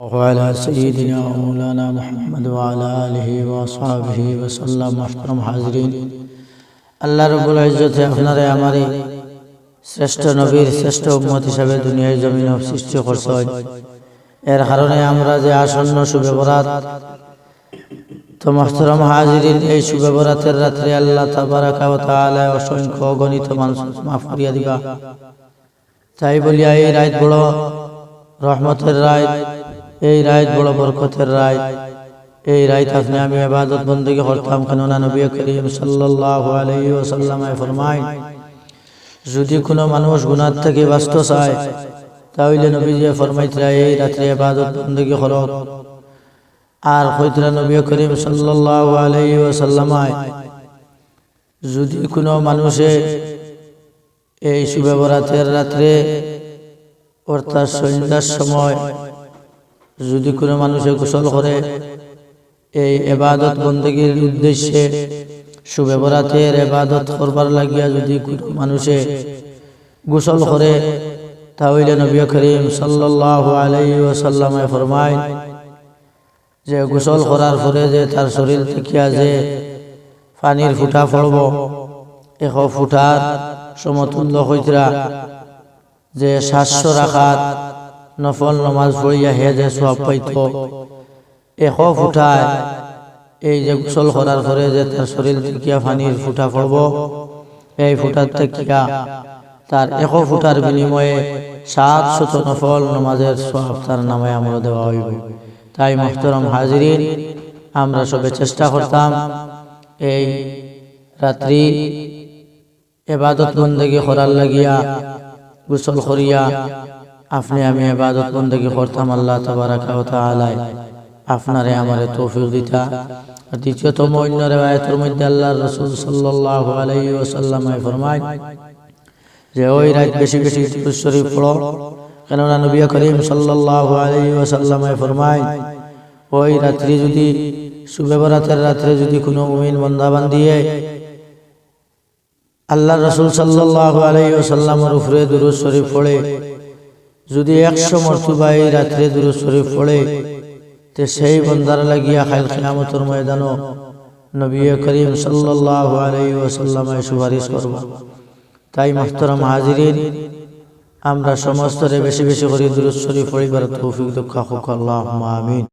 وعلى سيدنا ومولانا محمد وعلى آله وصحبه وسلم। محترم हाज़रीन, আল্লাহ রব্বুল ইজ্জতে আপনারে আমারে শ্রেষ্ঠ নবীর শ্রেষ্ঠ উম্মত হিসাবে দুনিয়ায় জমিনে সৃষ্টি করছেন। এর কারণে আমরা যে আসন্ন শুভ বরাত, তো محترم हाज़रीन, এই শুভ বরাতের রাত্রে আল্লাহ তাবারাকা ওয়া তাআলা অসংখ্য অগণিত মানুষ মাফ করিয়া দিবা। তাই বলিয়া এই রাত বড় রহমতের রাত, এই রাত বড় বরকতের রাত। এই রাত আপনি আমি ইবাদত বندگی করতাম, কেননা নবী করিম সাল্লাল্লাহু আলাইহি ওয়াসাল্লাম ফরমায়, যদি কোনো মানুষ গুনাহ থেকে বাঁচতে চায় তাহলে নবীজি ফরমাইতরা এই রাতে ইবাদত বندگی করো। আর কইতরা নবী করিম সাল্লাল্লাহু আলাইহি ওয়াসাল্লাম, যদি কোনো মানুষে এই শুভ বরাতের রাতে অর্থাৎ সন্ধ্যার সময় যদি কোনো মানুষে গোসল করে, এই ইবাদত বندگির উদ্দেশ্যে শুভ বরাতের ইবাদত করবার লাগিয়া যদি কোনো মানুষে গোসল করে, তাহলে নবী করিম সাল্লাল্লাহু আলাইহি ওয়াসাল্লাম ফরমায় যে গোসল করার পরে যে তার শরীর থেকে যে পানির ফুটা পড়ব, এক ফুটার সমতুল্য হইতরা যে 700 রাকাত নফল নামাজ পড়িয়া হে যে সওয়াব পাইত, এক ফুটায় এই যে গোসল করার পরে যে তার শরীর থেকে পানির ফুটা পড়ব, এই ফুটার থেকে তার এক ফুটার বিনিময়ে 700 নফল নামাজের সওয়াব তার নামে আমরা দেওয়া হইব। তাই মুহতারাম হাজিরিন, আমরা সবে চেষ্টা করতাম এই রাত্রি ইবাদত বندگی করার লাগিয়া গোসল করিয়া আপনি আমি ইবাদত বندگی করতাম। আল্লাহ তাবারাকা ওয়া তাআলা আপনারে আমারে তৌফিক দিতা। দ্বিতীয়তম অন্য রিওয়ায়াতের মধ্যে আল্লাহর রাসূল সাল্লাল্লাহু আলাইহি ওয়াসাল্লাম ফরমায় যে ওই রাত বেশি বেশি দুরূদ শরীফ পড়ো, কেননা নবী করিম সাল্লাল্লাহু আলাইহি ওয়াসাল্লাম ফরমায়, ওই রাত্রি যদি শুভ বরাতের রাত্রে যদি কোনো মুমিন বান্দা বান্দিয়ে আল্লাহর রাসূল সাল্লাল্লাহু আলাইহি ওয়াসাল্লামের উপরে দুরূদ শরীফ পড়ে, যদি 100 মর্তবা এই রাত্রে দুরূদ শরীফ পড়ে, তে সেই বান্দার লাগিয়া কাল কিয়ামতের ময়দানে নবী করিম সাল্লাল্লাহু আলাইহি ওয়াসাল্লাম সুপারিশ করব। তাই মুহতারাম হাজিরিন, আমরা সমস্ত বেশি বেশি করে দুরূদ শরীফ পড়িবার তৌফিক দান করুক আল্লাহুম্মা আমিন।